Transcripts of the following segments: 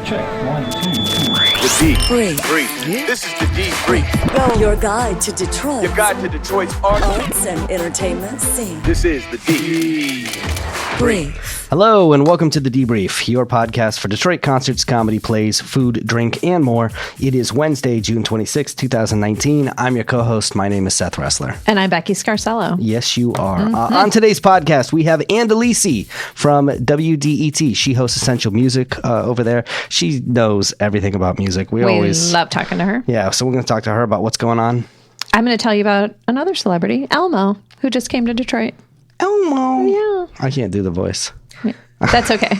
Check. 1, 2, 3. The Brief. This is the D Brief. Your guide to Detroit. Your guide to Detroit's arts and entertainment scene. This is the D Brief. Hello and welcome to The Debrief, your podcast for Detroit concerts, comedy, plays, food, drink, and more. It is Wednesday, June 26, 2019. I'm your co-host. My name is Seth Ressler. And I'm Becky Scarcello. Yes, you are. On today's podcast, we have Delisi from WDET. She hosts Essential Music over there. She knows everything about music. We always love talking to her. Yeah, so we're going to talk to her about what's going on. I'm going to tell you about another celebrity, Elmo, who just came to Detroit. Elmo. Yeah. I can't do the voice. Yeah. That's okay.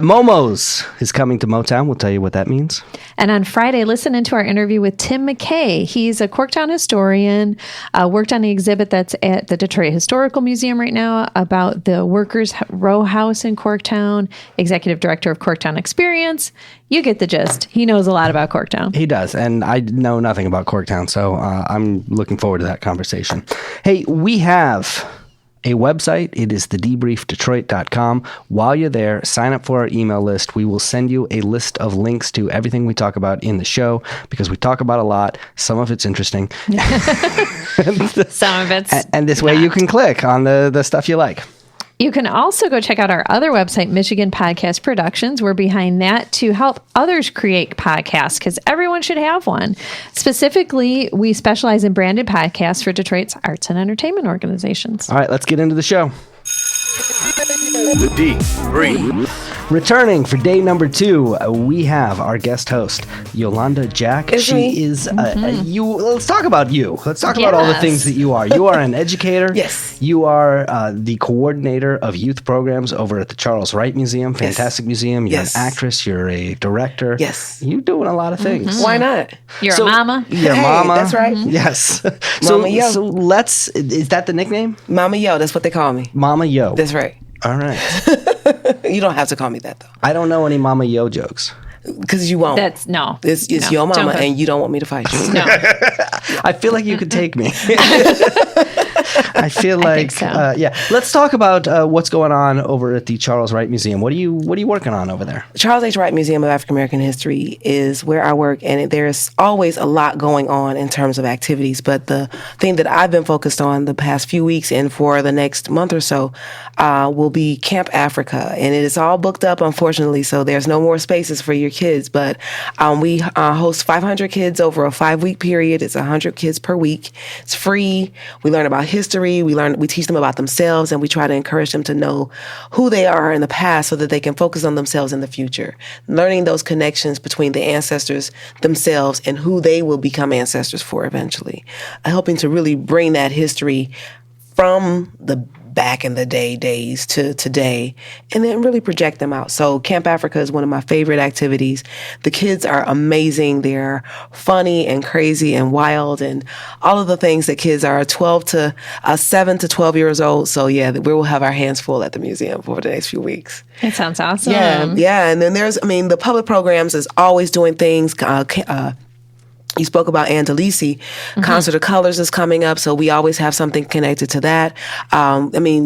Momo's is coming to Motown. We'll tell you what that means. And on Friday, listen into our interview with Tim McKay. He's a Corktown historian, worked on the exhibit that's at the Detroit Historical Museum right now about the Workers' Row House in Corktown, executive director of Corktown Experience. You get the gist. He knows a lot about Corktown. He does, and I know nothing about Corktown, so I'm looking forward to that conversation. Hey, we have a website. It is thedebriefdetroit.com. While you're there, sign up for our email list. We will send you a list of links to everything we talk about in the show because we talk about a lot. Some of it's interesting. Some of it's and this way you can click on the stuff you like. You can also go check out our other website, Michigan Podcast Productions. We're behind that to help others create podcasts because everyone should have one. Specifically, we specialize in branded podcasts for Detroit's arts and entertainment organizations. All right, let's get into the show. The D Brief. Returning for day number 2, we have our guest host, Yolanda Jack. She is you. Let's talk about you. Let's talk about all the things that you are. You are an educator. Yes. You are the coordinator of youth programs over at the Charles Wright Museum, fantastic museum. You're an actress. You're a director. Yes. You're doing a lot of things. Why not? You're a mama. You're a Hey, mama. that's right. Yes. Mama Yo. So let's. Is that the nickname? Mama Yo, that's what they call me. Mama Yo. That's right. All right. You don't have to call me that, though. I don't know any Mama Yo jokes. Because you won't. That's no. It's no, your mama, don't. and you don't want me to fight you. No. I feel like you could take me. I feel like, think so. yeah. Let's talk about what's going on over at the Charles Wright Museum. What are you working on over there? Charles H. Wright Museum of African American History is where I work, and there's always a lot going on in terms of activities. But the thing that I've been focused on the past few weeks and for the next month or so will be Camp Africa, and it is all booked up, unfortunately. So there's no more spaces for your kids. But we host 500 kids over a 5-week period. It's 100 kids per week. It's free. We learn about history. We teach them about themselves, and we try to encourage them to know who they are in the past so that they can focus on themselves in the future. Learning those connections between the ancestors themselves and who they will become ancestors for eventually. Helping to really bring that history from the back in the days to today, and then really project them out. So Camp Africa is one of my favorite activities. The kids are amazing. They're funny and crazy and wild and all of the things that kids are 7 to 12 years old. So yeah, we will have our hands full at the museum for the next few weeks. It sounds awesome. Yeah. And then the public programs is always doing things. You spoke about Delisi. Concert of Colors is coming up, so we always have something connected to that.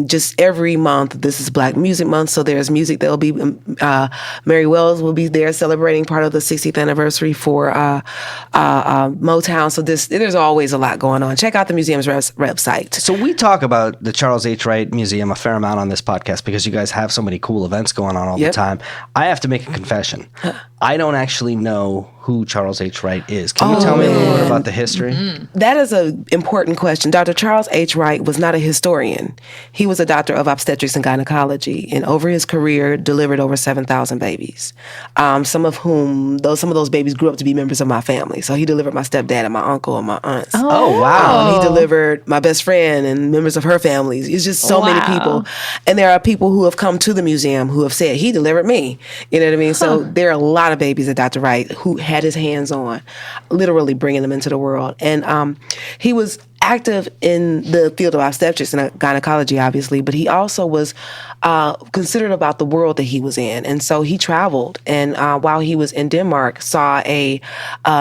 Just every month, this is Black Music Month, so there's music. There'll be, Mary Wells will be there celebrating part of the 60th anniversary for Motown. So there's always a lot going on. Check out the museum's website. So we talk about the Charles H. Wright Museum a fair amount on this podcast because you guys have so many cool events going on all the time. I have to make a confession. I don't actually know who Charles H. Wright is. Can you tell me a little bit about the history? That is an important question. Dr. Charles H. Wright was not a historian. He was a doctor of obstetrics and gynecology, and over his career delivered over 7,000 babies. Some of those babies grew up to be members of my family. So he delivered my stepdad and my uncle and my aunts. Oh, wow. He delivered my best friend and members of her families. It's just so many people. And there are people who have come to the museum who have said, he delivered me. You know what I mean? So there are a lot of babies that Dr. Wright who had his hands on, literally bringing them into the world. And he was active in the field of obstetrics and gynecology, obviously, but he also was considered about the world that he was in. And so he traveled, and while he was in Denmark, saw a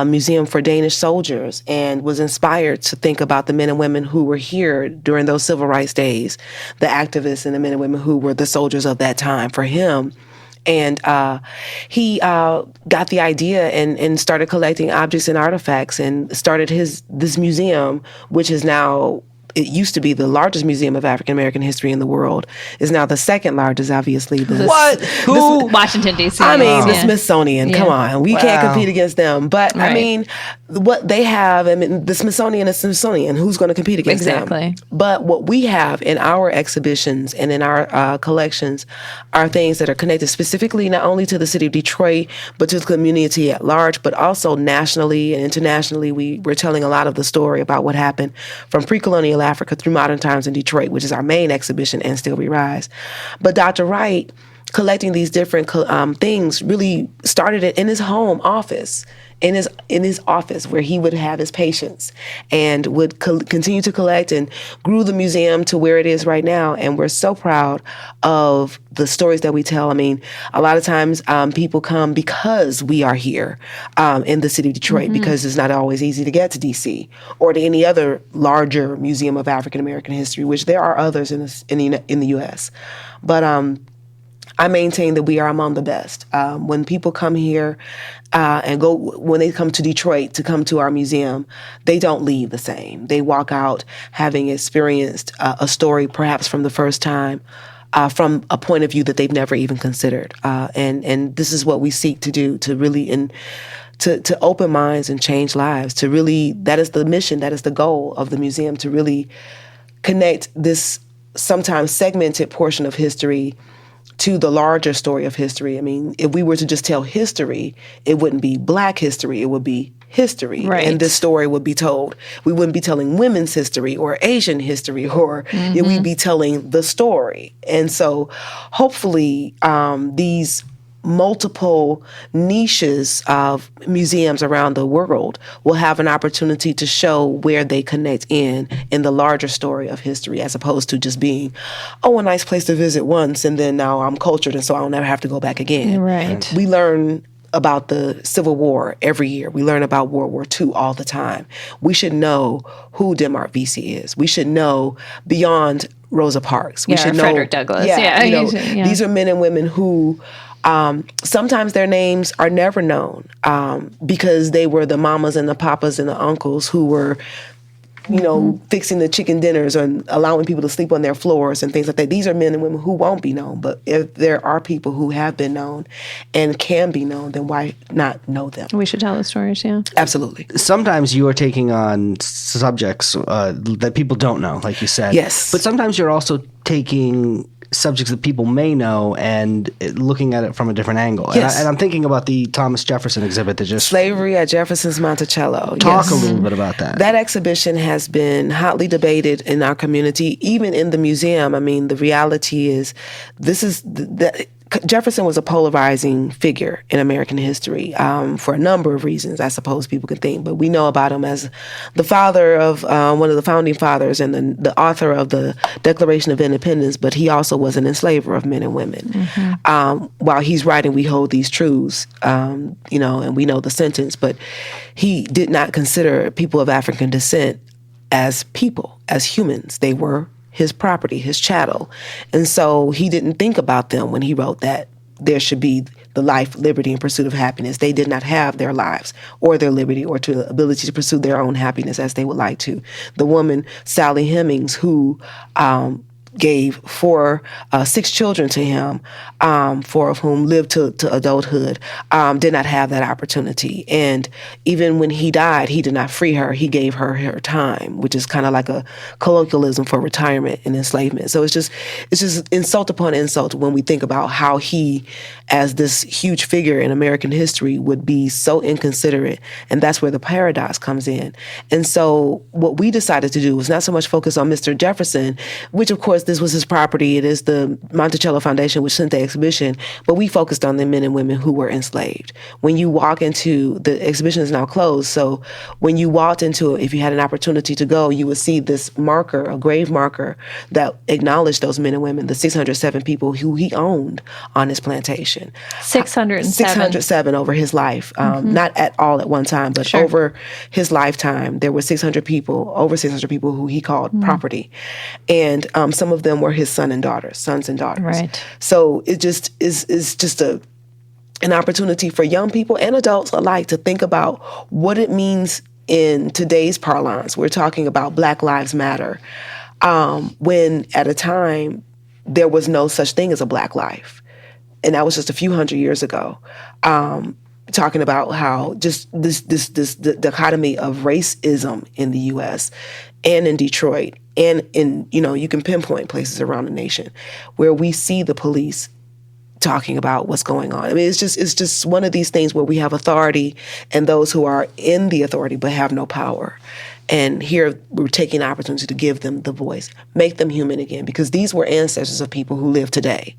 museum for Danish soldiers and was inspired to think about the men and women who were here during those civil rights days, the activists and the men and women who were the soldiers of that time. For him, And he got the idea and started collecting objects and artifacts and started this museum, which is now, it used to be the largest museum of African American history in the world, is now the second largest, obviously. What? Who? Washington, D.C. I mean, the Smithsonian, come on. We can't compete against them. But, I mean, what they have, I mean, the Smithsonian is Smithsonian. Who's going to compete against them? But what we have in our exhibitions and in our collections are things that are connected specifically not only to the city of Detroit, but to the community at large, but also nationally and internationally. We're telling a lot of the story about what happened from pre-colonial Africa through modern times in Detroit, which is our main exhibition, and Still We Rise. But Dr. Wright, collecting these different things, really started it in his home office, in his office where he would have his patients, and would continue to collect and grew the museum to where it is right now. And we're so proud of the stories that we tell. I mean, a lot of times people come because we are here in the city of Detroit, because it's not always easy to get to D.C. or to any other larger museum of African American history, which there are others in the U.S. But I maintain that we are among the best. When people come here when they come to Detroit to come to our museum, they don't leave the same. They walk out having experienced a story perhaps from the first time, from a point of view that they've never even considered. And this is what we seek to do, to really to open minds and change lives, to really, that is the mission, that is the goal of the museum, to really connect this sometimes segmented portion of history to the larger story of history. I mean, if we were to just tell history, it wouldn't be Black history, it would be history. Right. And this story would be told. We wouldn't be telling women's history or Asian history, or we'd be telling the story. And so hopefully these multiple niches of museums around the world will have an opportunity to show where they connect in the larger story of history, as opposed to just being, a nice place to visit once, and then now I'm cultured, and so I'll never have to go back again. Right. We learn about the Civil War every year. We learn about World War II all the time. We should know who Denmark Vesey is. We should know beyond Rosa Parks. We should know Frederick Douglass. These are men and women who sometimes their names are never known because they were the mamas and the papas and the uncles who were, fixing the chicken dinners and allowing people to sleep on their floors and things like that. These are men and women who won't be known. But if there are people who have been known and can be known, then why not know them? We should tell the stories, yeah. Absolutely. Sometimes you are taking on subjects that people don't know, like you said. Yes. But sometimes you're also taking subjects that people may know and looking at it from a different angle. Yes. And I'm thinking about the Thomas Jefferson exhibit that just... Slavery at Jefferson's Monticello. Talk a little bit about that. That exhibition has been hotly debated in our community, even in the museum. I mean, the reality is Jefferson was a polarizing figure in American history for a number of reasons, I suppose people could think. But we know about him as the father of one of the founding fathers and the author of the Declaration of Independence, but he also was an enslaver of men and women. While he's writing, we hold these truths, and we know the sentence, but he did not consider people of African descent as people, as humans. They were his property, his chattel. And so he didn't think about them when he wrote that there should be the life, liberty, and pursuit of happiness. They did not have their lives or their liberty or the ability to pursue their own happiness as they would like to. The woman, Sally Hemings, who gave 6 children to him, 4 of whom lived to adulthood, did not have that opportunity. And even when he died, he did not free her. He gave her time, which is kind of like a colloquialism for retirement and enslavement. So it's just insult upon insult when we think about how he, as this huge figure in American history, would be so inconsiderate. And that's where the paradox comes in. And so what we decided to do was not so much focus on Mr. Jefferson, which of course this was his property. It is the Monticello Foundation which sent the exhibition, but we focused on the men and women who were enslaved. When you walk into, the exhibition is now closed, so when you walked into it, if you had an opportunity to go, you would see this marker, a grave marker that acknowledged those men and women, the 607 people who he owned on his plantation. 607 over his life, not at all at one time, but over his lifetime, there were over 600 people who he called property. And some of of them were his sons and daughters. Right. So it just is just an opportunity for young people and adults alike to think about what it means in today's parlance. We're talking about Black Lives Matter, when at a time there was no such thing as a Black life. And that was just a few hundred years ago. Talking about how just this dichotomy of racism in the U.S. and in Detroit and in, you can pinpoint places around the nation where we see the police talking about what's going on. I mean, it's just one of these things where we have authority and those who are in the authority but have no power. And here we're taking the opportunity to give them the voice, make them human again, because these were ancestors of people who live today.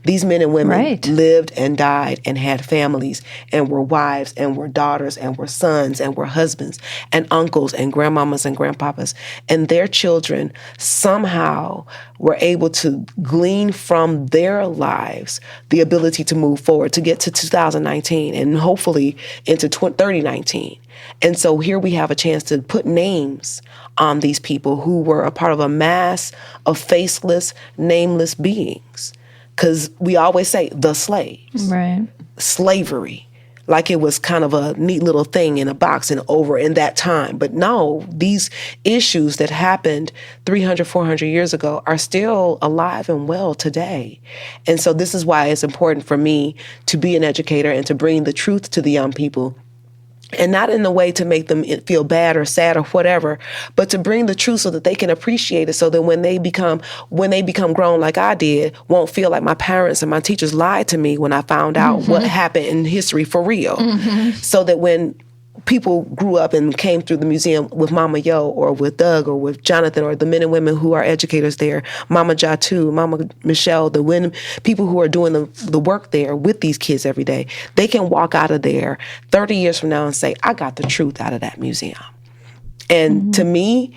These men and women lived and died and had families and were wives and were daughters and were sons and were husbands and uncles and grandmamas and grandpapas. And their children somehow were able to glean from their lives the ability to move forward, to get to 2019 and hopefully into 3019. And so here we have a chance to put names on these people who were a part of a mass of faceless, nameless beings. Because we always say the slaves. Right. Slavery. Like it was kind of a neat little thing in a box and over in that time. But no, these issues that happened 300, 400 years ago are still alive and well today. And so this is why it's important for me to be an educator and to bring the truth to the young people. And not in a way to make them feel bad or sad or whatever, but to bring the truth so that they can appreciate it, so that when they become grown like I did, won't feel like my parents and my teachers lied to me when I found out what happened in history for real. So that when people grew up and came through the museum with Mama Yo or with Doug or with Jonathan or the men and women who are educators there, Mama Jatu, Mama Michelle, people who are doing the work there with these kids every day, they can walk out of there 30 years from now and say, I got the truth out of that museum. And to me,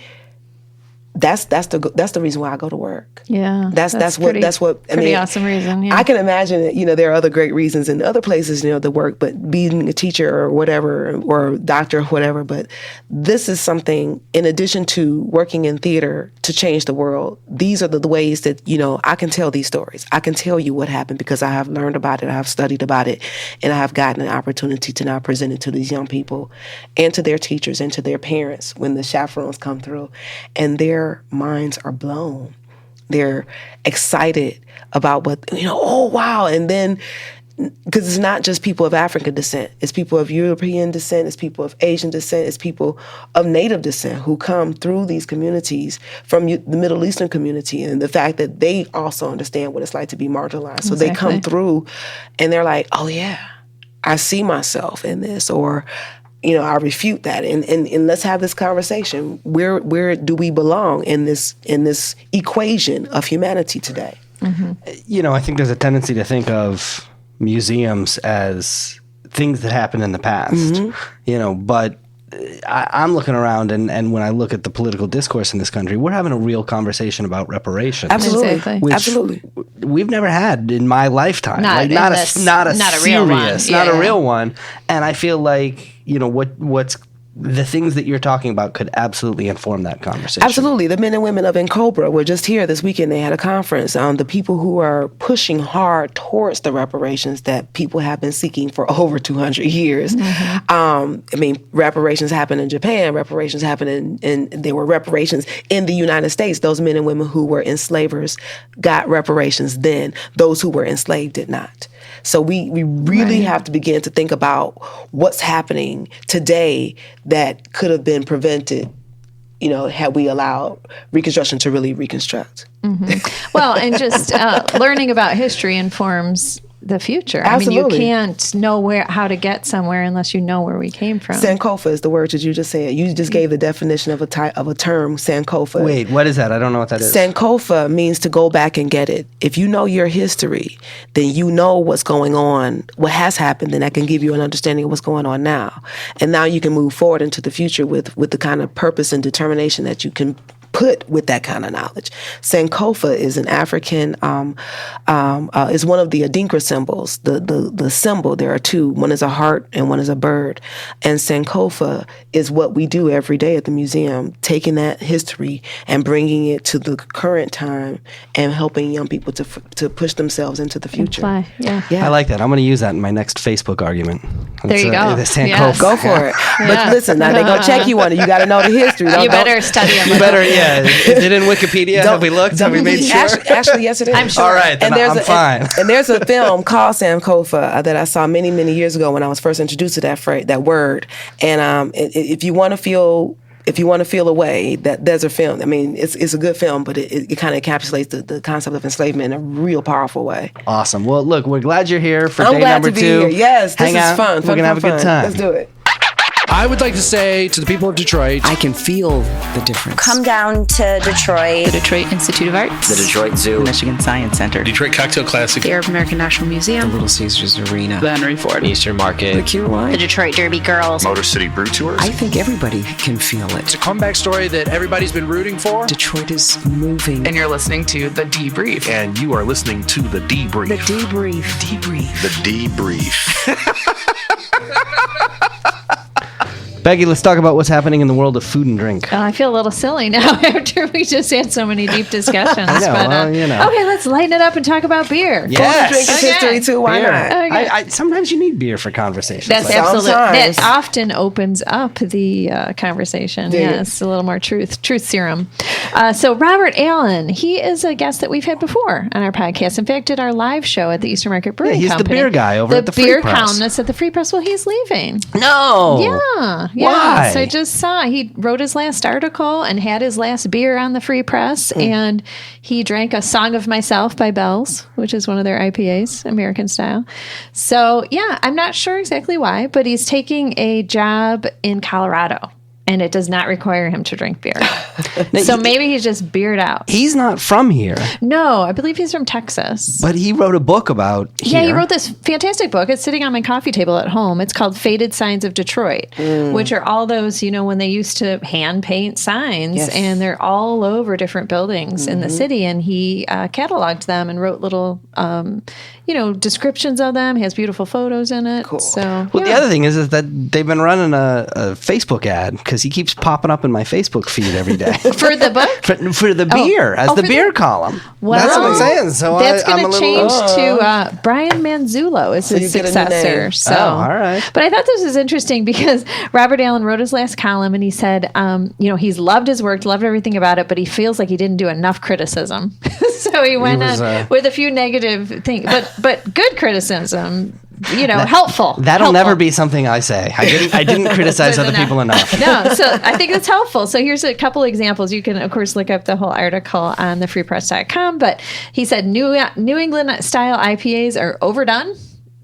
that's the reason why I go to work. Yeah, that's what I mean. Pretty awesome reason. Yeah. I can imagine that, there are other great reasons in other places, to work, but being a teacher or whatever, or a doctor or whatever. But this is something, in addition to working in theater to change the world, these are the ways that, I can tell these stories. I can tell you what happened because I have learned about it, I have studied about it, and I have gotten an opportunity to now present it to these young people and to their teachers and to their parents when the chaperones come through. And their minds are blown. They're excited about what, oh, wow. And then, because it's not just people of African descent. It's people of European descent. It's people of Asian descent. It's people of Native descent who come through these communities from the Middle Eastern community, and the fact that they also understand what it's like to be marginalized. So they come through and they're like, oh, yeah, I see myself in this, or I refute that, and let's have this conversation. Where do we belong in this equation of humanity today? I think there's a tendency to think of museums as things that happened in the past. But I'm looking around, and when I look at the political discourse in this country, we're having a real conversation about reparations. Absolutely, exactly. Which absolutely, we've never had in my lifetime. Not a real one. Not a real one. And I feel like what's the things that you're talking about could absolutely inform that conversation. Absolutely. The men and women of N'Cobra were just here this weekend. They had a conference on the people who are pushing hard towards the reparations that people have been seeking for over 200 years. Reparations happened in Japan. Reparations happened there were reparations in the United States. Those men and women who were enslavers got reparations then. Those who were enslaved did not. So we really have to begin to think about what's happening today that could have been prevented, had we allowed Reconstruction to really reconstruct. Well, and just learning about history informs the future. Absolutely. I mean, you can't know how to get somewhere unless you know where we came from. Sankofa is the word that you just said. You just gave the definition of a term, Sankofa. Wait, what is that? I don't know what that is. Sankofa means to go back and get it. If you know your history, then you know what's going on, what has happened, and that can give you an understanding of what's going on now. And now you can move forward into the future with the kind of purpose and determination that you can put with that kind of knowledge. Sankofa is an African, is one of the Adinkra symbols. The symbol, there are two. One is a heart and one is a bird. And Sankofa is what we do every day at the museum, taking that history and bringing it to the current time and helping young people to push themselves into the future. Yeah. Yeah. I like that. I'm going to use that in my next Facebook argument. There you go. The Sankofa. Yes. Go for it. But listen, now they're going to check you on it. You got to know the history. You better study them. You better, yeah. Is it in Wikipedia? Have we looked? Have we made sure? Actually, yes, it is. I'm sure. All right, then I'm fine. And there's a film called Sankofa that I saw many, many years ago when I was first introduced to that word. And if you want to feel away, that there's a film. I mean, it's a good film, but it kind of encapsulates the concept of enslavement in a real powerful way. Awesome. Well, look, we're glad you're here for I'm day glad number to be 2. here. Yes, this Hang is out. fun. We're going to have a good time. Let's do it. I would like to say to the people of Detroit, I can feel the difference. Come down to Detroit. The Detroit Institute of Arts. The Detroit Zoo. The Michigan Science Center. Detroit Cocktail Classic. The Arab American National The Museum. Little Caesars Arena. The Henry Ford. Eastern Market. The Cure Line. The Detroit Derby Girls. Motor City Brew Tours. I think everybody can feel it. it's a comeback story that everybody's been rooting for. Detroit is moving. And you're listening to The Debrief. And you are listening to The Debrief. The debrief. Debrief. The Debrief. Becky, let's talk about what's happening in the world of food and drink. I feel a little silly now after we just had so many deep discussions. I know, but, well, you know. Okay, let's lighten it up and talk about beer. Yes. Drink is history too. Why Beer. not? Okay. Sometimes you need beer for conversations. That's like absolutely. Sometimes. That often opens up the conversation. Yeah. Yes, a little more truth serum. So Robert Allen, he is a guest that we've had before on our podcast. In fact, did our live show at the Eastern Market Brewing he's the Company. beer guy over at the Free beer Press. columnist at the Free Press. Well, he's leaving. No. Yeah. Why? So I just saw he wrote his last article and had his last beer on the Free Press, and he drank a Song of Myself by Bell's, which is one of their IPAs, American style. So yeah, I'm not sure exactly why, but he's taking a job in Colorado. And it does not require him to drink beer. So maybe he's just beered out. He's not from here, No, I believe he's from Texas. but he wrote a book about here. Yeah, he wrote this fantastic book. It's sitting on my coffee table at home. It's called Faded Signs of Detroit, which are all those, when they used to hand paint signs, Yes. and they're all over different buildings in the city. And he cataloged them and wrote little, descriptions of them. He has beautiful photos in it. Cool. So, Well, the other thing is that they've been running a Facebook ad because he keeps popping up in my Facebook feed every day. for the book? for the beer, as the for beer the- column. Well, That's what I'm saying. So that's I'm going a to little... change to Brian Manzullo is his you get a new successor. name. So, Oh, all right. But I thought this was interesting because Robert Allen wrote his last column and he said, he's loved his work, loved everything about it, but he feels like he didn't do enough criticism. So he went on with a few negative things, but good criticism. Helpful. That'll never be something I say. I didn't criticize other people enough. No, so I think it's helpful. So here's a couple examples. You can, of course, look up the whole article on thefreepress.com. But he said New England style IPAs are overdone.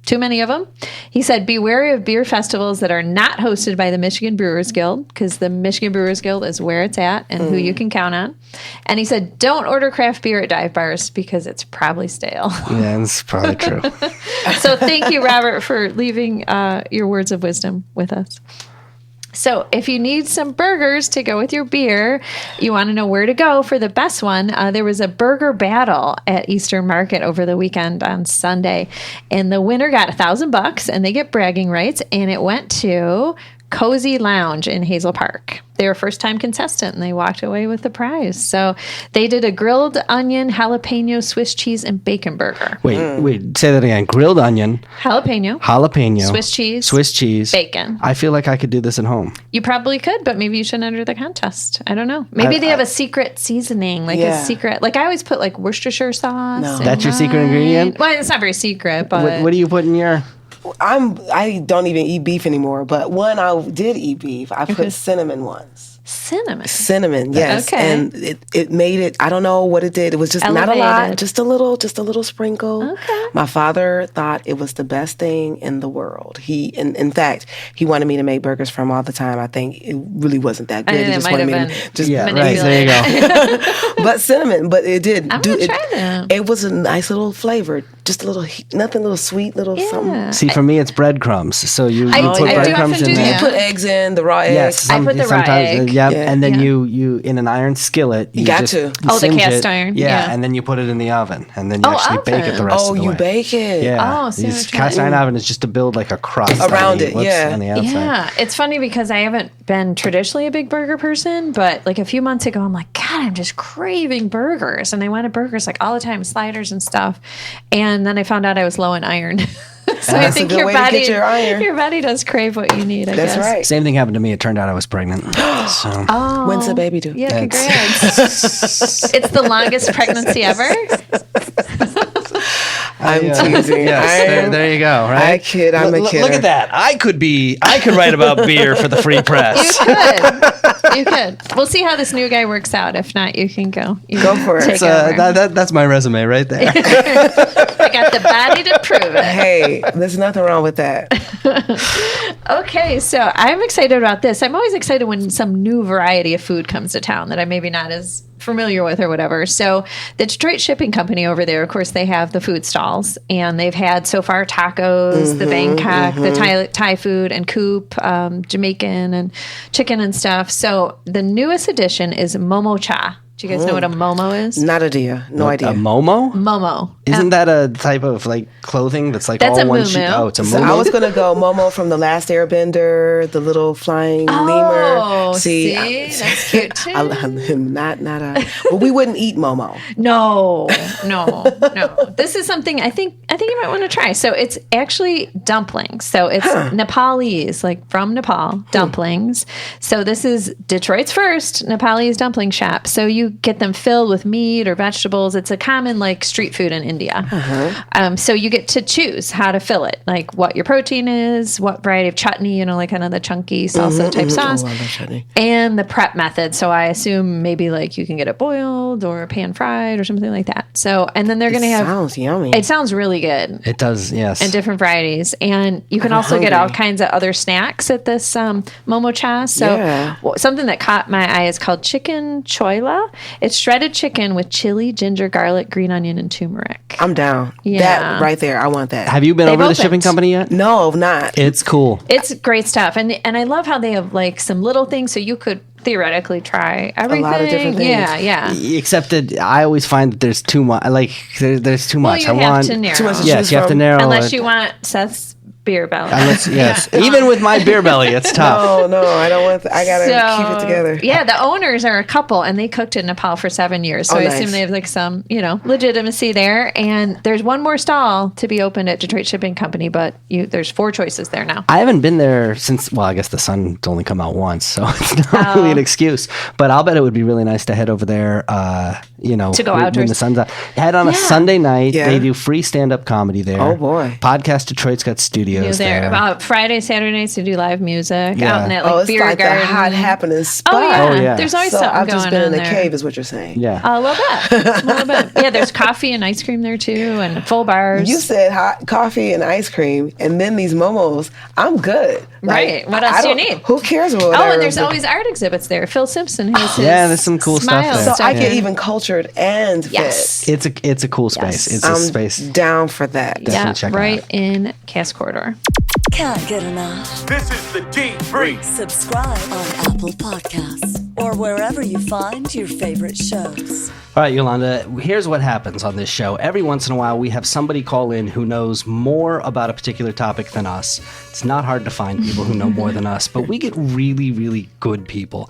Too many of them. He said, be wary of beer festivals that are not hosted by the Michigan Brewers Guild, because the Michigan Brewers Guild is where it's at and who you can count on. And he said, don't order craft beer at dive bars because it's probably stale. Yeah, that's probably true. So thank you, Robert, for leaving your words of wisdom with us. So if you need some burgers to go with your beer, you want to know where to go for the best one. There was a burger battle at Eastern Market over the weekend on Sunday, and the winner got $1,000 and they get bragging rights, and it went to Cozy Lounge in Hazel Park. They were a first-time contestant, and they walked away with the prize. So they did a grilled onion, jalapeno, Swiss cheese, and bacon burger. Wait, say that again. Grilled onion, Jalapeno, Swiss cheese, bacon. I feel like I could do this at home. You probably could, but maybe you shouldn't enter the contest. I don't know. Maybe they have a secret seasoning, a secret. Like I always put Worcestershire sauce. No. in That's your secret mine. ingredient? Well, it's not very secret, but What do you put in your... I don't even eat beef anymore, but when I did eat beef, I put cinnamon once. Cinnamon, yes. Okay. And it made it, I don't know what it did. It was just not a lot, Elevated. just a little sprinkle. Okay. My father thought it was the best thing in the world. In fact, he wanted me to make burgers for him all the time. I think it really wasn't that good. I think He it just might wanted have me been to just Yeah, right. There you go. but cinnamon, but it did. I'm gonna try that. It was a nice little flavor, just a little, nothing, little sweet, little something. See, for me, it's breadcrommes. So you I put do breadcrums often in do there. that. You put eggs in, the raw eggs. Yes. I put the raw egg. Yep. Yeah. And then you in an iron skillet. You got just to. Oh, the singe cast it. iron. Yeah, Yeah. and then you put it in the oven, and then you Oh, actually bake it the oven. rest of the way. you bake it. Yeah. Oh, see what These you're cast iron oven is just to build like a crust Around on the- it, yeah. on the outside. Yeah, it's funny because I haven't been traditionally a big burger person, but like a few months ago, I'm like, God, I'm just craving burgers, and I wanted burgers like all the time, sliders and stuff. And then I found out I was low in iron. So I That's a think good your way to body, get your iron. your body does crave what you need. I That's guess. right. Same thing happened to me. It turned out I was pregnant. So Oh, When's the baby due? Yeah, It's- congrats. It's the longest pregnancy ever. I'm teasing. yes, there you go. Right? I kid. I'm a kidder. Look at that. I could write about beer for the free You press. could. You could. We'll see how this new guy works out. If not, you can go. You Go for it. take That's, over. that's my resume right there. I got the body to prove it. Hey, there's nothing wrong with that. Okay, so I'm excited about this. I'm always excited when some new variety of food comes to town that I'm maybe not as familiar with or whatever. So the Detroit Shipping Company over there, of course, they have the food stalls, and they've had so far tacos, the Bangkok, the Thai food, and coop, Jamaican, and chicken and stuff. So the newest addition is Momo Cha. Do you guys know what a Momo is? Not a idea. No idea. A Momo? Momo. Isn't that a type of like clothing that's like That's all a one muumuu. sheet? Oh, it's a So Momo. I was gonna go Momo from The Last Airbender, the little flying Oh, lemur. see? That's cute too. I'm not a. Well, we wouldn't eat Momo. No. This is something I think you might want to try. So it's actually dumplings. So it's Nepalese, like from Nepal, dumplings. So this is Detroit's first Nepalese dumpling shop. So you get them filled with meat or vegetables. It's a common like street food in India. So you get to choose how to fill it, like what your protein is, what variety of chutney, like kind of the chunky salsa type sauce, Oh, I love chutney. and the prep method. So I assume maybe like you can get it boiled or pan fried or something like that. So, and then they're going to have, Sounds yummy. it sounds really good. It does, yes. And different varieties. And you can I'm also get all hungry. kinds of other snacks at this Momo Cha. So Yeah. something that caught my eye is called chicken choila. It's shredded chicken with chili, ginger, garlic, green onion, and turmeric. I'm down. Yeah. That right there. I want that. Have you been They've over to the opened. shipping company yet? No, not. It's cool. It's great stuff. And I love how they have like some little things so you could theoretically try everything. lot of different things. Yeah. Except that I always find that there's too much. Like there's too Well, much. you I have want to narrow. Too much to yes, choose you have to from. narrow Unless it. you want Seth's beer belly. Unless, yes, Yeah. even with my beer belly, it's tough. No, I don't want. I gotta keep it together. Yeah, the owners are a couple, and they cooked in Nepal for 7 years. So Oh, I nice. assume they have like some, legitimacy there. And there's one more stall to be opened at Detroit Shipping Company, but there's 4 choices there now. I haven't been there since. Well, I guess the sun's only come out once, so it's not really an excuse. But I'll bet it would be really nice to head over there. To go when outdoors. the sun's out. Head on a Yeah. Sunday night. Yeah. They do free stand-up comedy there. Oh, boy. Podcast Detroit's got studios There. there. About Friday, Saturday nights to do live music Yeah. out in that Oh, like it's beer like garden. the hot happening spot. Oh yeah. Oh, yeah. There's always So something I've going just been on in the there. cave, is what you're saying. Yeah. A little bit. Yeah, there's coffee and ice cream there too, and full bars. You said hot coffee and ice cream, and then these momos. I'm good. Right. What else I do you don't- need? Who cares what? Oh, and there's always art exhibits there. Phil Simpson has his Yeah, there's some cool stuff smile there. So I get there. even cultured and fed. Yes. It's a cool space. Yes. It's a I'm space. down for that. Definitely Yeah, check it right out. in Cass Corridor. Can't get enough. This is the Debrief. Subscribe on Apple Podcasts or wherever you find your favorite shows. All right, Yolanda, here's what happens on this show. Every once in a while, we have somebody call in who knows more about a particular topic than us. It's not hard to find people who know more than us, but we get really, really good people.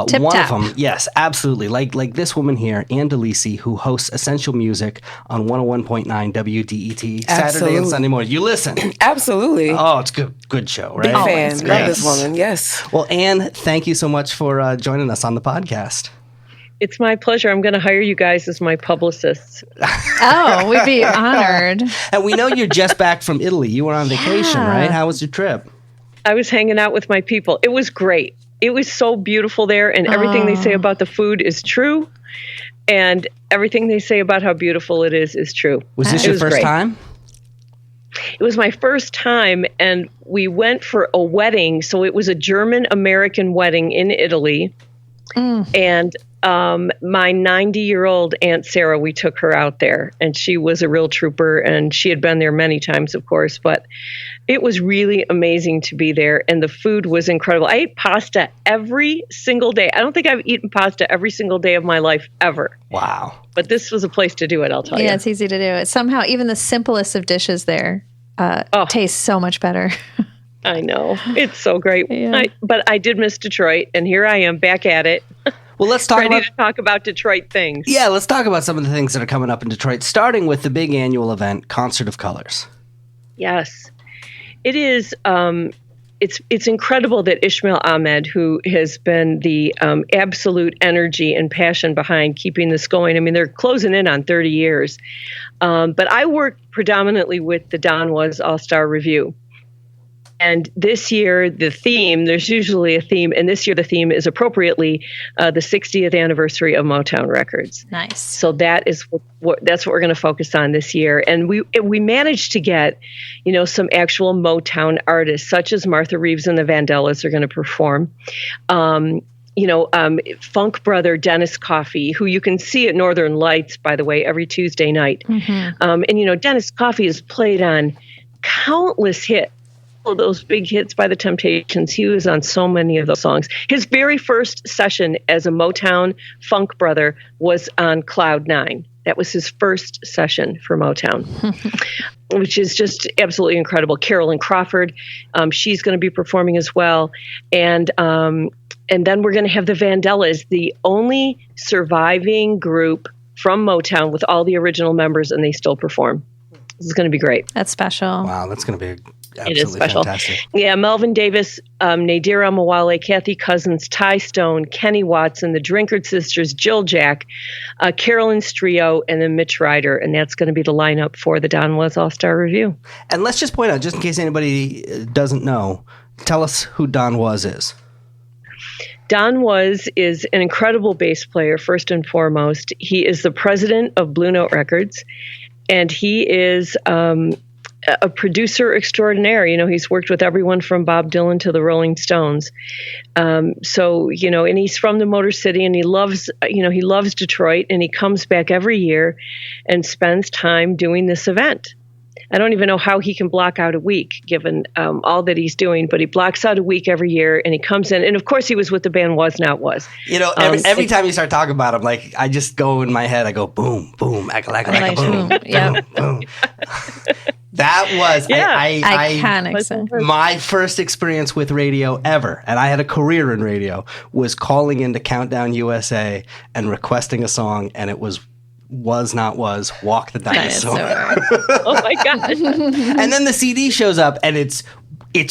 Tip One top. of them, yes, absolutely. Like this woman here, Ann Delisi, who hosts Essential Music on 101.9 WDET Saturday and Absolutely. Sunday morning. You listen. Absolutely. Oh, it's good show, right? Big fan. it's Love great. this woman. Yes. Well, Ann, thank you so much for joining us on the podcast. It's my pleasure. I'm going to hire you guys as my publicists. Oh, we'd be honored. And we know you're just back from Italy. You were on vacation, Yeah. right? How was your trip? I was hanging out with my people. It was great. It was so beautiful there, and everything they say about the food is true, and everything they say about how beautiful it is true. Was this It your was first great. time? It was my first time, and we went for a wedding. So it was a German-American wedding in Italy. And my 90-year-old Aunt Sarah, we took her out there, and she was a real trooper, and she had been there many times, of course, but it was really amazing to be there, and the food was incredible. I ate pasta every single day. I don't think I've eaten pasta every single day of my life ever. Wow. But this was a place to do it, I'll tell you. Yeah, it's easy to do it. Somehow, even the simplest of dishes there tastes so much better. I know. It's so great. Yeah. But I did miss Detroit, and here I am back at it. Well, let's talk ready to talk about Detroit things. Yeah, let's talk about some of the things that are coming up in Detroit, starting with the big annual event, Concert of Colors. Yes. It is. It's incredible that Ishmael Ahmed, who has been the absolute energy and passion behind keeping this going. I mean, they're closing in on 30 years. But I work predominantly with the Don Was All-Star Review. And this year, the theme, there's usually a theme, and this year the theme is appropriately the 60th anniversary of Motown Records. Nice. So that's what we're going to focus on this year. And we managed to get, some actual Motown artists, such as Martha Reeves and the Vandellas are going to perform. Funk brother Dennis Coffey, who you can see at Northern Lights, by the way, every Tuesday night. And Dennis Coffey has played on countless hits. Those big hits by the Temptations. He was on so many of those songs. His very first session as a Motown funk brother was on Cloud 9. That was his first session for Motown, which is just absolutely incredible. Carolyn Crawford, she's going to be performing as well. And then we're going to have the Vandellas, the only surviving group from Motown with all the original members, and they still perform. This is going to be great. That's special. Wow, that's going to be absolutely it is special. Fantastic. Yeah, Melvin Davis, Nadira Mawale, Kathy Cousins, Ty Stone, Kenny Watson, the Drinkard Sisters, Jill Jack, Carolyn Strio, and then Mitch Ryder. And that's going to be the lineup for the Don Was All-Star Review. And let's just point out, just in case anybody doesn't know, tell us who Don Was is. Don Was is an incredible bass player, first and foremost. He is the president of Blue Note Records, and he is a producer extraordinaire. He's worked with everyone from Bob Dylan to the Rolling Stones. And he's from the Motor City, and he loves Detroit, and he comes back every year and spends time doing this event. I don't even know how he can block out a week, given all that he's doing, but he blocks out a week every year, and he comes in. And of course, he was with the band Was Not Was. Every time you start talking about him, like, I just go in my head, I go boom, boom, acca, boom, boom, boom. That was iconic. My first experience with radio ever, and I had a career in radio, was calling into Countdown USA and requesting a song, and it was Not Was, Walk the Dinosaur. Oh my gosh. And then the CD shows up, and it's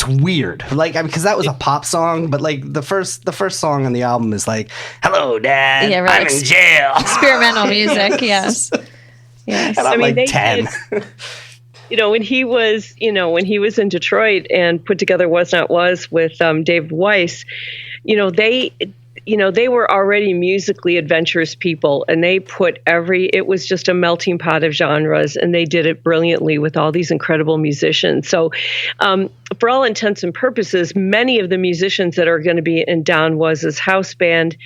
weird, because that was a pop song, but the first song on the album is like, "Hello, Dad, yeah, right. I'm in jail." Experimental music, yes. And I'm 10. When he was in Detroit and put together Was Not Was with David Weiss, they were already musically adventurous people, and they put it was just a melting pot of genres, and they did it brilliantly with all these incredible musicians. So, for all intents and purposes, many of the musicians that are going to be in Don Was's house band,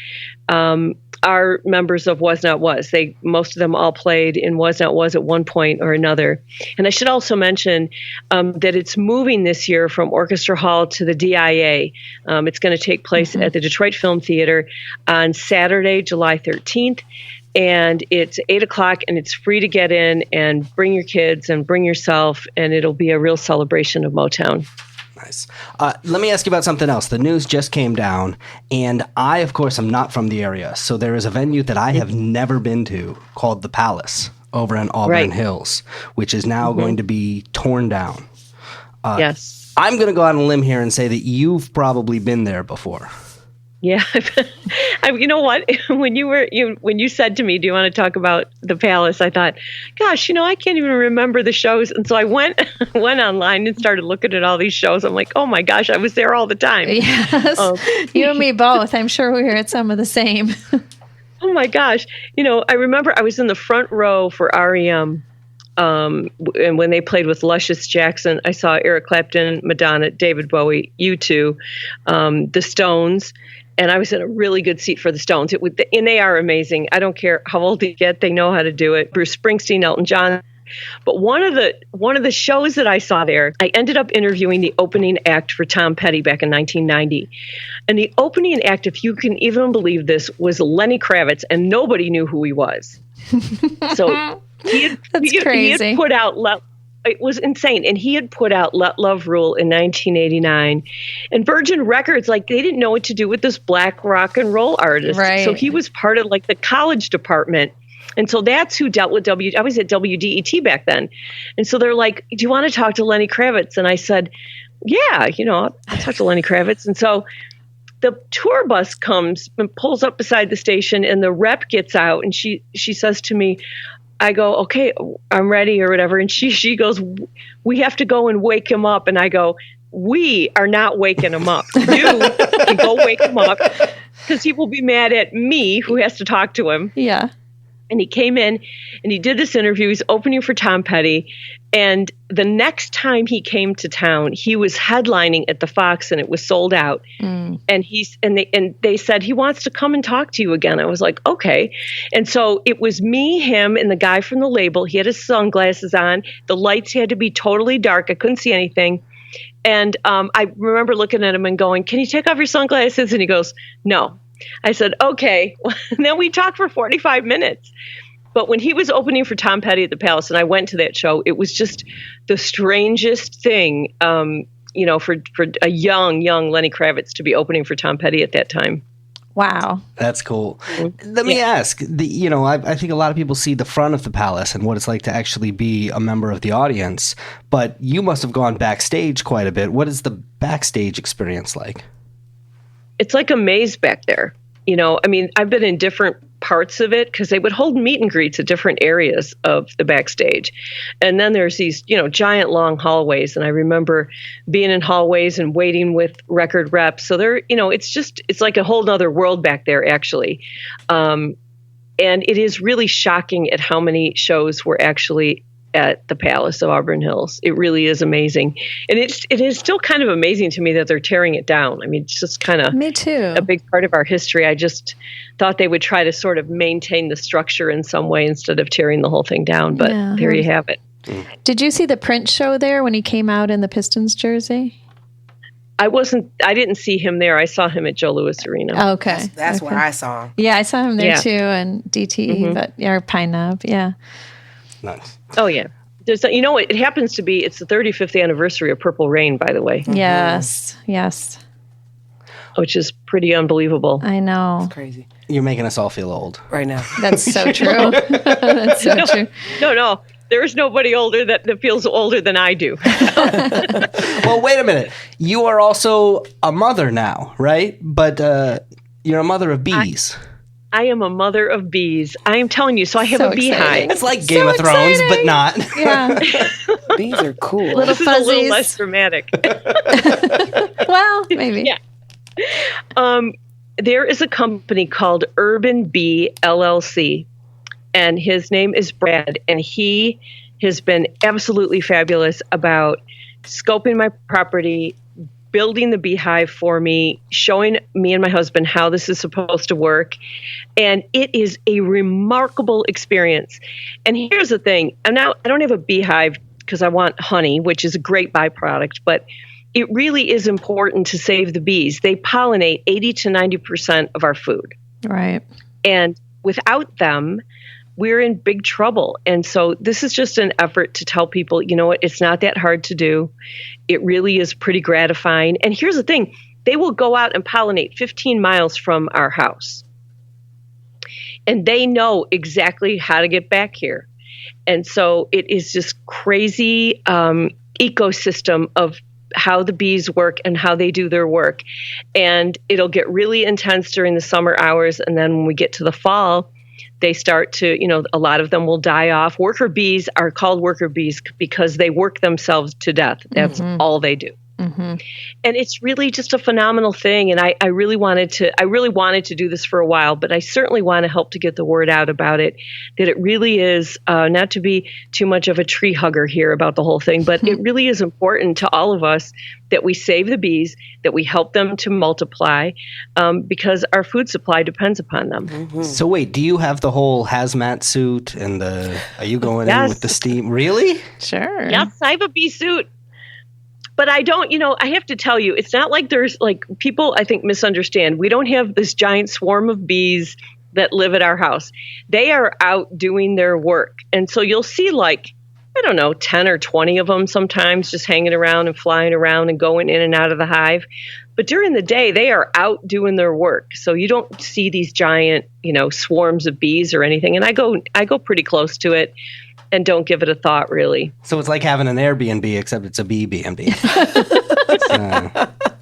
are members of Was Not Was. Most of them all played in Was Not Was at one point or another. And I should also mention that it's moving this year from Orchestra Hall to the DIA. It's going to take place at the Detroit Film Theater on Saturday, July 13th. And it's 8:00, and it's free to get in, and bring your kids and bring yourself, and it'll be a real celebration of Motown. Nice. Let me ask you about something else. The news just came down, and I, of course, am not from the area. So there is a venue that I have never been to called the Palace over in Auburn Hills, which is now going to be torn down. Yes. I'm going to go out on a limb here and say that you've probably been there before. Yeah. You know what? When you said to me, "Do you want to talk about the Palace?" I thought, gosh, I can't even remember the shows. And so I went online and started looking at all these shows. I'm like, oh my gosh, I was there all the time. Yes. You and me both. I'm sure we were at some of the same. Oh my gosh. I remember I was in the front row for REM. And when they played with Luscious Jackson, I saw Eric Clapton, Madonna, David Bowie, U2, the Stones, And I was in a really good seat for the Stones. And they are amazing. I don't care how old they get; they know how to do it. Bruce Springsteen, Elton John. But one of the shows that I saw there, I ended up interviewing the opening act for Tom Petty back in 1990. And the opening act, if you can even believe this, was Lenny Kravitz, and nobody knew who he was. So he had put out. It was insane. And he had put out Let Love Rule in 1989. And Virgin Records, they didn't know what to do with this black rock and roll artist. Right. So he was part of the college department. And so that's who dealt with I was at WDET back then. And so they're like, do you want to talk to Lenny Kravitz? And I said, yeah, I'll talk to Lenny Kravitz. And so the tour bus comes and pulls up beside the station, and the rep gets out, and she says to me, I go, okay, I'm ready or whatever. And she goes, we have to go and wake him up. And I go, we are not waking him up. You can go wake him up because he will be mad at me who has to talk to him. Yeah. And he came in and he did this interview. He's opening for Tom Petty. And the next time he came to town, he was headlining at the Fox, and it was sold out. And they said, he wants to come and talk to you again. I was like, okay. And so it was me, him, and the guy from the label. He had his sunglasses on. The lights had to be totally dark. I couldn't see anything. And I remember looking at him and going, can you take off your sunglasses? And he goes, no. I said, okay. And then we talked for 45 minutes. But when he was opening for Tom Petty at the Palace, and I went to that show, it was just the strangest thing, for a young Lenny Kravitz to be opening for Tom Petty at that time. Wow. That's cool. Let me ask, I think a lot of people see the front of the Palace and what it's like to actually be a member of the audience, but you must have gone backstage quite a bit. What is the backstage experience like? It's like a maze back there. I've been in different parts of it because they would hold meet and greets at different areas of the backstage. And then there's these, giant long hallways. And I remember being in hallways and waiting with record reps. So it's like a whole nother world back there, actually. And it is really shocking at how many shows were actually at the Palace of Auburn Hills. It really is amazing. And it is still kind of amazing to me that they're tearing it down. It's just kind of me too. A big part of our history. I just thought they would try to sort of maintain the structure in some way instead of tearing the whole thing down. But there you have it. Did you see the Prince show there when he came out in the Pistons jersey? I didn't see him there. I saw him at Joe Louis Arena. Oh, okay. That's where I saw him. Yeah, I saw him there too, and DTE, or Pine Knob, yeah. Nice. Oh, yeah. It happens to be, it's the 35th anniversary of Purple Rain, by the way. Yes. Which is pretty unbelievable. I know. It's crazy. You're making us all feel old. Right now. That's so true. That's so true. No. There is nobody older that feels older than I do. Well, wait a minute. You are also a mother now, right? But you're a mother of bees. I am a mother of bees. I am telling you. So I have a beehive. It's like Game of Thrones, but not. Yeah. Bees are cool. Little this fuzzies. is a little less dramatic. Well, maybe. Yeah. There is a company called Urban Bee LLC, and his name is Brad, and he has been absolutely fabulous about scoping my property, building the beehive for me, showing me and my husband how this is supposed to work. And it is a remarkable experience. And here's the thing. I don't have a beehive because I want honey, which is a great byproduct, but it really is important to save the bees. They pollinate 80 to 90% of our food. Right. And without them, we're in big trouble. And so this is just an effort to tell people, you know what, it's not that hard to do. It really is pretty gratifying. And here's the thing. They will go out and pollinate 15 miles from our house. And they know exactly how to get back here. And so it is this crazy ecosystem of how the bees work and how they do their work. And it'll get really intense during the summer hours. And then when we get to the fall, they start to, a lot of them will die off. Worker bees are called worker bees because they work themselves to death. That's all they do. And it's really just a phenomenal thing. And I really wanted to do this for a while, but I certainly want to help to get the word out about it, that it really is, not to be too much of a tree hugger here about the whole thing, but it really is important to all of us that we save the bees, that we help them to multiply, because our food supply depends upon them. So wait, do you have the whole hazmat suit and are you going in with the steam? Really? Sure. Yes, I have a bee suit. But I don't, I have to tell you, it's not like there's like people, I think, misunderstand. We don't have this giant swarm of bees that live at our house. They are out doing their work. And so you'll see 10 or 20 of them sometimes just hanging around and flying around and going in and out of the hive. But during the day, they are out doing their work. So you don't see these giant, swarms of bees or anything. And I go pretty close to it and don't give it a thought, really. So it's like having an Airbnb, except it's a B&B.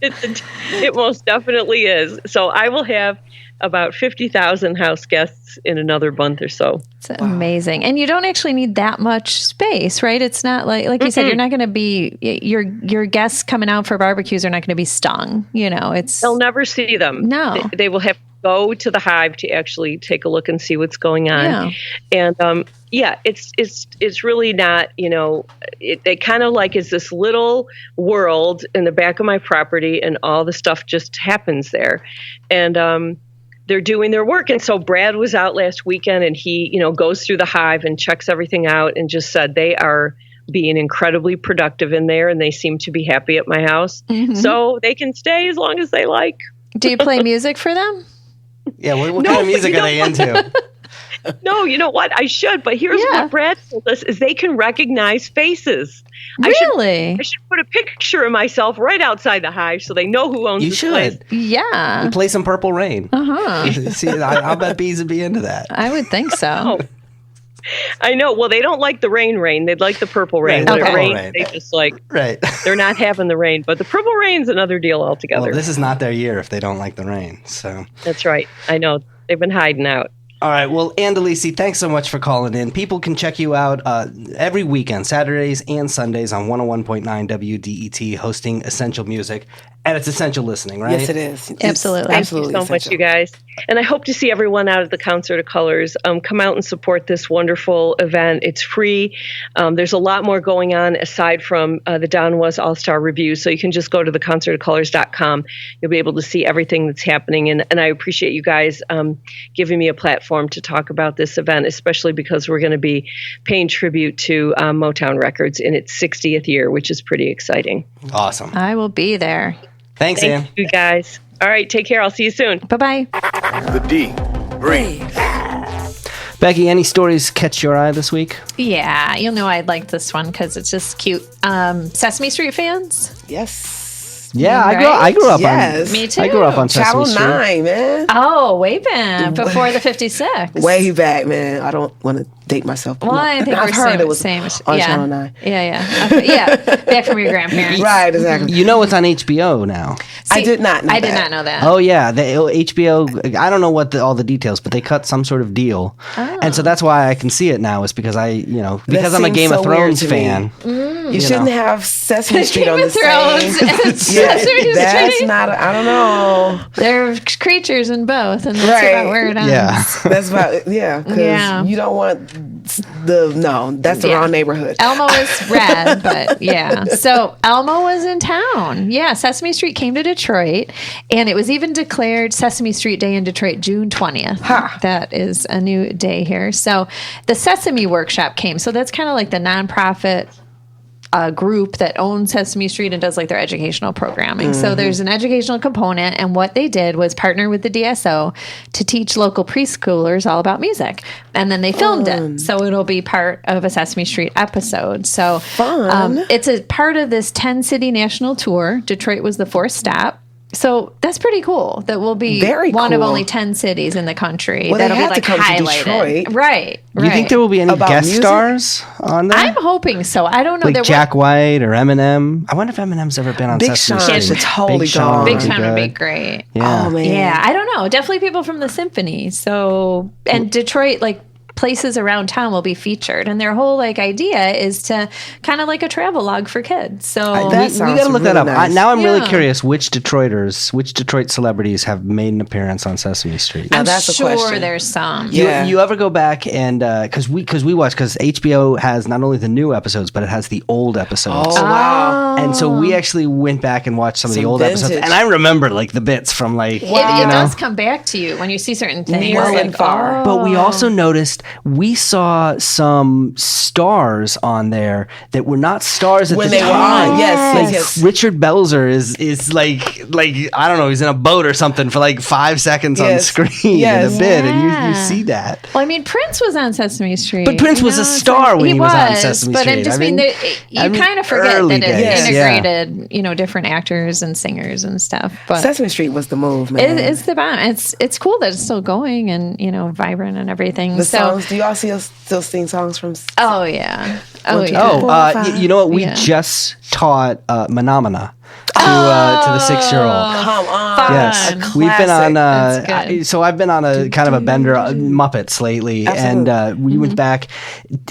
It most definitely is. So I will have about 50,000 house guests in another month or so. It's amazing. And you don't actually need that much space, right? It's not like you said, you're not going to be, your guests coming out for barbecues are not going to be stung. They'll never see them. No. They will have to go to the hive to actually take a look and see what's going on. Yeah. And it's really not, it kind of like is this little world in the back of my property, and all the stuff just happens there. And they're doing their work. And so Brad was out last weekend, and he, goes through the hive and checks everything out, and just said they are being incredibly productive in there, and they seem to be happy at my house. So they can stay as long as they like. Do you play music for them? Yeah, what kind of music are they into? No, you know what? I should, but here's what Brad told us, is they can recognize faces. Really? I should put a picture of myself right outside the hive so they know who owns this place. Yeah. And play some Purple Rain. See, I'll bet bees would be into that. I would think so. I know. Well, they don't like the rain. They'd like the Purple Rain. Right, The rain. They just like, right. They're not having the rain, but the Purple Rain's another deal altogether. Well, this is not their year if they don't like the rain. So that's right. I know. They've been hiding out. All right. Well, Ann Delisi, thanks so much for calling in. People can check you out every weekend, Saturdays and Sundays on 101.9 WDET, hosting Essential Music. And it's essential listening, right? Yes, it is. Absolutely. Thank you so much, you guys. And I hope to see everyone out at the Concert of Colors. Come out and support this wonderful event. It's free. There's a lot more going on aside from the Don Was All-Star Review. So you can just go to theconcertofcolors.com. You'll be able to see everything that's happening. And I appreciate you guys giving me a platform to talk about this event, especially because we're going to be paying tribute to Motown Records in its 60th year, which is pretty exciting. Awesome. I will be there. Thanks, Ann. Thank you, guys. All right, take care. I'll see you soon. Bye-bye. The Debrief. Becky, any stories catch your eye this week? Yeah, you'll know I'd like this one because it's just cute. Sesame Street fans? Yes. Yeah, Right? I grew up Yes. on. Me too. I grew up on Sesame Channel Street. 9, man. Oh, way back before the 56. Way back, man. I don't want to date myself. Well, I think I've we're heard same, it was same. on yeah. Channel 9. Yeah. Back from your grandparents. Right, exactly. You know it's on HBO now. I did not know I did that. not know that. Oh yeah, the HBO. I don't know what all the details, but they cut some sort of deal, and so that's why I can see it now. Is because because I'm a seems Game of so weird Thrones to me. fan. You shouldn't have Sesame Street Game on the of Thrones same. and Sesame That's Street. not. I don't know. They're creatures in both, and that's Right. about where it ends. Yeah. That's about because Yeah. you don't want that's the Yeah. wrong neighborhood. Elmo is red, but yeah. So Elmo was in town. Yeah, Sesame Street came to Detroit, and it was even declared Sesame Street Day in Detroit, June 20th. That is a new day here. So the Sesame Workshop came. So that's kind of like the nonprofit group that owns Sesame Street and does like their educational programming. So there's an educational component, and what they did was partner with the DSO to teach local preschoolers all about music, and then they filmed it, so it'll be part of a Sesame Street episode. So it's a part of this 10-city national tour. Detroit was the 4th stop. So that's pretty cool. That will be Very one of cool. only 10 cities in the country. Well, that'll they be have like to come to highlighted. Detroit. Right. Do you think there will be any About guest music? stars on that? I'm hoping so. I don't know. like There Jack White or Eminem. I wonder if Eminem's ever been on Big Sesame Sean Street. should totally Big go Sean on. Big would be Sean would be good. great. Yeah. Oh man. Yeah, I don't know. Definitely people from the symphony. So, and Detroit, like, places around town will be featured, and their whole like idea is to kind of like a travel log for kids. So we got to look that up. nice. Now I'm really curious which Detroit celebrities have made an appearance on Sesame Street. Now I'm that's the sure question. there's some. Yeah. You ever go back and because we watch, because HBO has not only the new episodes but it has the old episodes. Oh, wow. And so we actually went back and watched some of the old vintage. episodes, and I remember like the bits from like It you know. does come back to you when you see certain things. Near and like, far. But we also noticed we saw some stars on there that were not stars at When the they were time. on, yes, Like yes. Richard Belzer is like I don't know, he's in a boat or something for like 5 seconds on Yes. screen Yes. in a bit, and you Yeah. see that. Well, I mean, Prince was on Sesame Street. But Prince was a it's star when he was on Sesame but Street. I just I mean, mean, you kind of forget early that it days, integrated, different actors and singers and stuff. But Sesame Street was the move, man. it's the bomb. It's cool that it's still going and vibrant and everything. The so, songs. Do y'all still sing songs from? oh yeah, oh One, two, yeah. three. You know what? We Yeah. just taught Menomina to the 6-year-old. Come on. Fun. Yes, we've been on. That's good. So I've been on a kind of a bender Muppets lately, Absolutely. and we went back.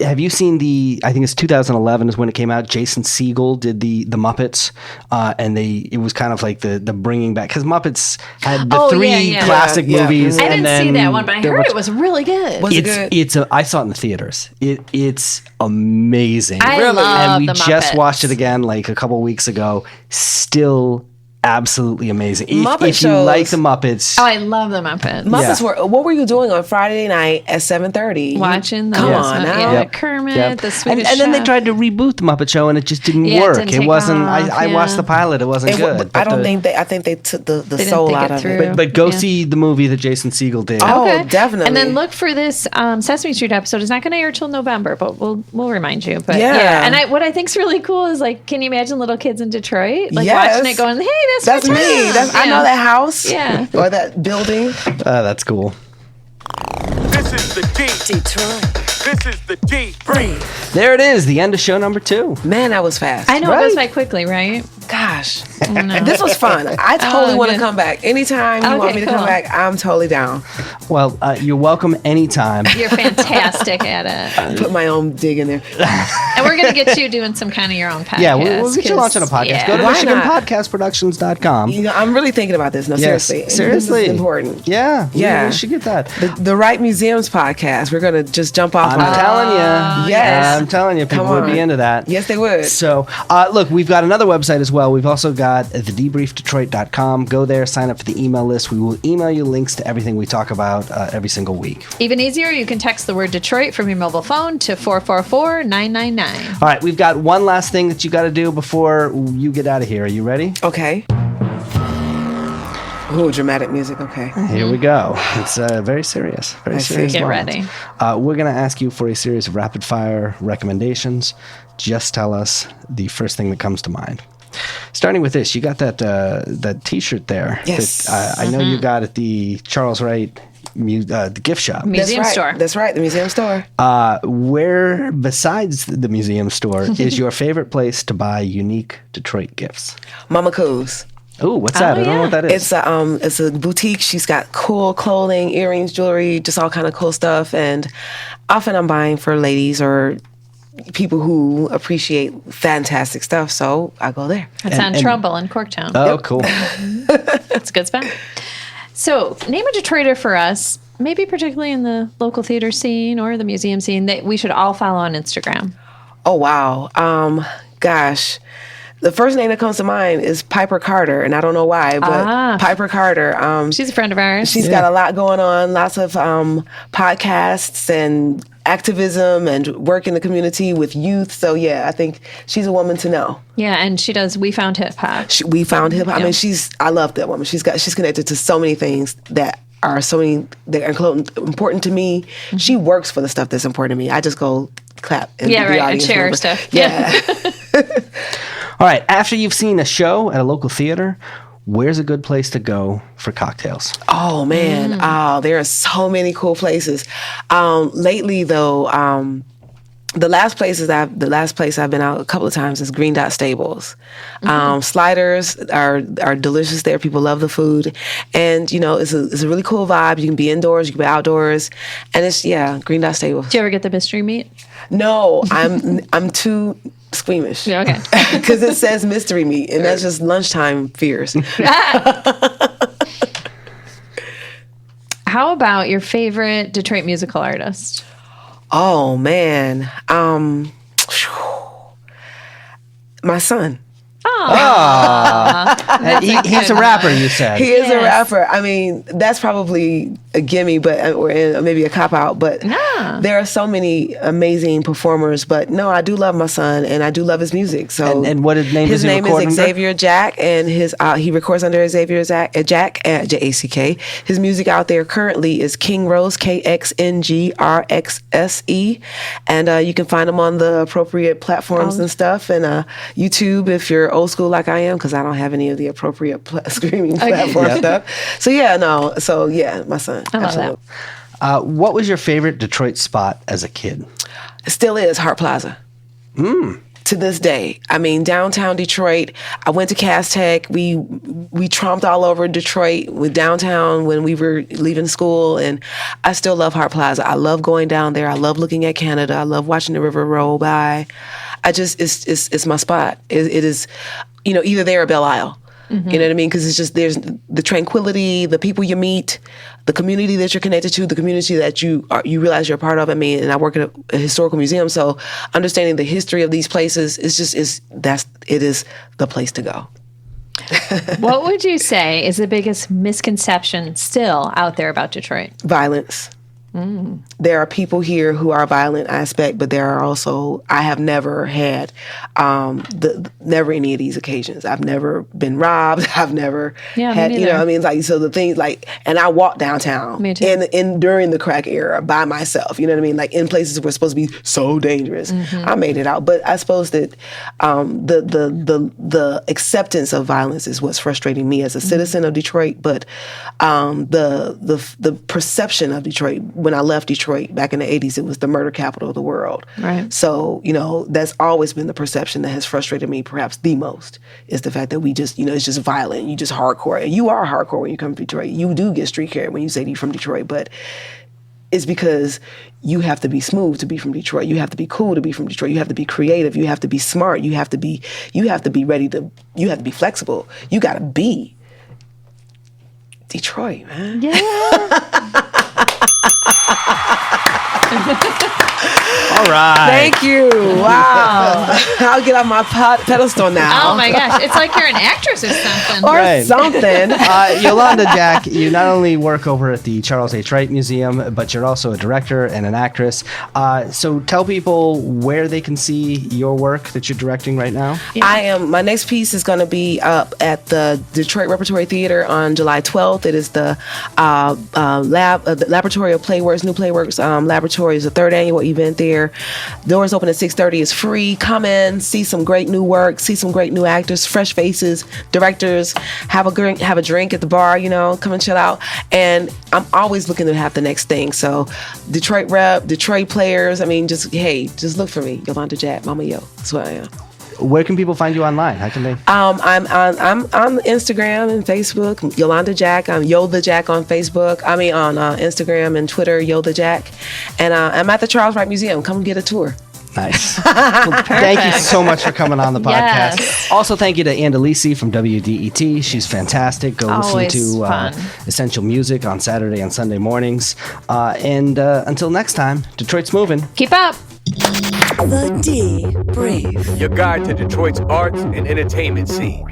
Have you seen the? I think it's 2011 is when it came out. Jason Segel did the Muppets, and it was kind of like the bringing back, because Muppets had the Oh, three yeah. classic Yeah. movies. I and didn't see then that one, but I there heard was- it was really good. Was it good? It's I saw it in the theaters. It's amazing. I Really? love And we the just Muppets. watched it again like a couple weeks ago. Still absolutely amazing. Muppet If you shows. like the Muppets, Oh, I love the Muppets. Muppets Yeah. were. What were you doing on Friday night at 7:30? Watching Come those, on now. yeah, Yep. Kermit, Yep. the and Swedish then they Chef. tried to reboot the Muppet Show, and it just didn't Yeah, it work. didn't It take wasn't. off, I watched yeah. the pilot. It wasn't good. But but I don't the- think they. I think they took the didn't soul think out it of through. it. But go Yeah. see the movie that Jason Segel did. Oh, definitely. And then look for this Sesame Street episode. It's not going to air till November, but we'll remind you. But Yeah. And what I think's really cool is like, can you imagine little kids in Detroit like Yes. watching it, going, "Hey, That's my me. town." I know that house. Yeah. Or that building. That's cool. This is the D. Detroit. This is the D. Breathe. There it is. The end of show number 2. Man, that was fast. I know Right. it goes by quickly, right? Gosh. No. This was fun. I totally want to good. come back. Anytime you want Okay, me to cool. come back, I'm totally down. Well, you're welcome anytime. You're fantastic at it. Put my own dig in there. And we're going to get you doing some kind of your own podcast. Yeah, we'll get you 'cause- launching a podcast. yeah. Go to Why not? MichiganPodcastProductions.com. You know, I'm really thinking about this. No, Yes, seriously. seriously. This is important. Yeah, Yeah. we should get that. The Wright Museum's podcast. We're going to just jump off I'm on it. telling you. yes. I'm telling you, people Come would be on. into that. Yes, they would. So, look, we've got another website as well. We've also got thedebriefdetroit.com. Go there, sign up for the email list. We will email you links to everything we talk about every single week. Even easier, you can text the word Detroit from your mobile phone to 444-999. All right, we've got one last thing that you got to do before you get out of here. Are you ready? Okay. Ooh, dramatic music. Okay. Here we go. It's very serious. Very I see. serious. Get moment. ready. We're going to ask you for a series of rapid fire recommendations. Just tell us the first thing that comes to mind. Starting with this, you got that T-shirt there. Yes. That, I know you got at the Charles Wright the gift shop. Museum That's right. store. That's right. The museum store. Where, besides the museum store, is your favorite place to buy unique Detroit gifts? Mama Coos. Oh, what's that? I don't know what that is. It's a boutique. She's got cool clothing, earrings, jewelry, just all kind of cool stuff. And often I'm buying for ladies or people who appreciate fantastic stuff. So I go there. It's on Trumbull in Corktown. Oh, cool. That's a good spot. So, name a Detroiter for us, maybe particularly in the local theater scene or the museum scene, that we should all follow on Instagram. Oh, wow. Gosh. The first name that comes to mind is Piper Carter, and I don't know why, but Piper Carter. She's a friend of ours. She's got a lot going on, lots of podcasts and activism and work in the community with youth. So, yeah, I think she's a woman to know. Yeah, and she does We Found Hip Hop. We found hip hop. Yeah. I mean, I love that woman. She's connected to so many things that are important to me. Mm-hmm. She works for the stuff that's important to me. I just go clap and Yeah, be the right, and audience share her member. stuff. Yeah. All right, after you've seen a show at a local theater, where's a good place to go for cocktails? Oh man, there are so many cool places. Lately though, the last place I've been out a couple of times is Green Dot Stables. Sliders are delicious there. People love the food, and it's a really cool vibe. You can be indoors, you can be outdoors, and it's Green Dot Stables. Do you ever get the mystery meat? No, I'm too squeamish. Yeah, okay. Because it says mystery meat, and that's just lunchtime fears. How about your favorite Detroit musical artist? Oh man, my son. He's a rapper, you said. He is a rapper. I mean, that's probably a gimme, or maybe a cop out. But there are so many amazing performers. But no, I do love my son, and I do love his music. So, and what his name is? His name is Xavier Jack, and he records under Xavier Jack Jack. His music out there currently is King Rose, KXNGRXSE, and you can find him on the appropriate platforms and stuff, and YouTube if you're old school like I am, because I don't have any of the appropriate streaming platform stuff. So my son. I love that. What was your favorite Detroit spot as a kid? It still is Hart Plaza. To this day. I mean, downtown Detroit, I went to Cass Tech. We tromped all over Detroit with downtown when we were leaving school, and I still love Hart Plaza. I love going down there. I love looking at Canada. I love watching the river roll by. It's my spot. It is, either there or Belle Isle. Mm-hmm. You know what I mean? Because it's just, there's the tranquility, the people you meet, the community that you're connected to, the community that you realize you're a part of. I mean, and I work at a historical museum, so understanding the history of these places it is the place to go. What would you say is the biggest misconception still out there about Detroit? Violence. There are people here who are violent, I expect, but there are also, I have never had never any of these occasions. I've never been robbed. I've never had, so the things and I walk downtown during the crack era by myself, you know what I mean? Like in places that were supposed to be so dangerous. I made it out. But I suppose that the acceptance of violence is what's frustrating me as a citizen of Detroit, but the perception of Detroit. When I left Detroit back in the 80s, it was the murder capital of the world. Right. So, that's always been the perception that has frustrated me perhaps the most, is the fact that we just, it's just violent. You just hardcore. And you are hardcore when you come to Detroit. You do get street cred when you say you're from Detroit, but it's because you have to be smooth to be from Detroit. You have to be cool to be from Detroit. You have to be creative. You have to be smart. You have to be ready to, you have to be flexible. You got to be Detroit, man. Yeah. All right. Thank you. Wow. I'll get off my pedestal now. Oh my gosh. It's like you're an actress or something. Or something. Yolanda Jack, you not only work over at the Charles H. Wright Museum, but you're also a director and an actress. So tell people where they can see your work that you're directing right now. Yeah. My next piece is going to be up at the Detroit Repertory Theater on July 12th. It is the Laboratory of Playworks, New Playworks Laboratory is the third annual event there. Doors open at 6:30. It's free. Come in, see some great new work, see some great new actors, fresh faces, directors. Have a drink at the bar. Come and chill out. And I'm always looking to have the next thing. So, Detroit rep, Detroit players. I mean, just look for me, Yolanda Jack, Mama Yo. That's what I am. Where can people find you online? How can they? I'm on Instagram and Facebook, Yolanda Jack. I'm Yo the Jack on Facebook. On Instagram and Twitter, Yo the Jack. And I'm at the Charles Wright Museum. Come get a tour. Nice. Well, thank you so much for coming on the podcast. Yes. Also, thank you to Delisi from WDET. She's fantastic. Go Always listen to Essential Music on Saturday and Sunday mornings. And until next time, Detroit's moving. Keep up. The Debrief. Your guide to Detroit's arts and entertainment scene.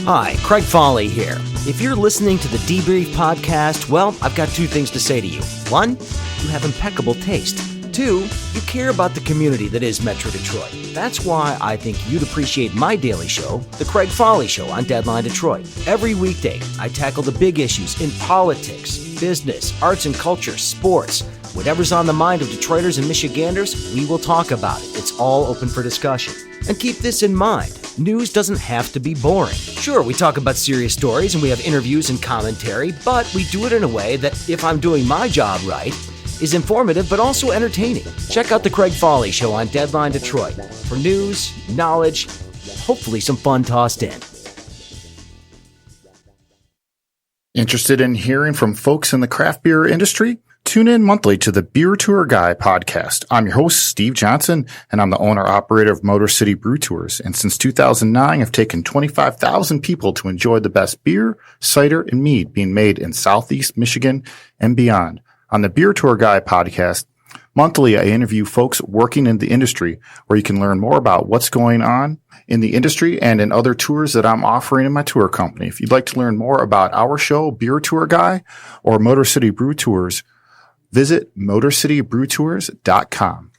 Hi, Craig Foley here. If you're listening to the Debrief podcast, well, I've got two things to say to you. One, you have impeccable taste. Two, you care about the community that is Metro Detroit. That's why I think you'd appreciate my daily show, The Craig Foley Show on Deadline Detroit. Every weekday, I tackle the big issues in politics, business, arts and culture, sports. Whatever's on the mind of Detroiters and Michiganders, we will talk about it. It's all open for discussion. And keep this in mind. news doesn't have to be boring. Sure, we talk about serious stories and we have interviews and commentary, but we do it in a way that, if I'm doing my job right, is informative but also entertaining. Check out The Craig Foley Show on Deadline Detroit for news, knowledge, hopefully some fun tossed in. Interested in hearing from folks in the craft beer industry? Tune in monthly to the Beer Tour Guy podcast. I'm your host, Steve Johnson, and I'm the owner-operator of Motor City Brew Tours. And since 2009, I've taken 25,000 people to enjoy the best beer, cider, and mead being made in Southeast Michigan and beyond. On the Beer Tour Guy podcast, monthly I interview folks working in the industry where you can learn more about what's going on in the industry and in other tours that I'm offering in my tour company. If you'd like to learn more about our show, Beer Tour Guy, or Motor City Brew Tours, visit motorcitybrewtours.com.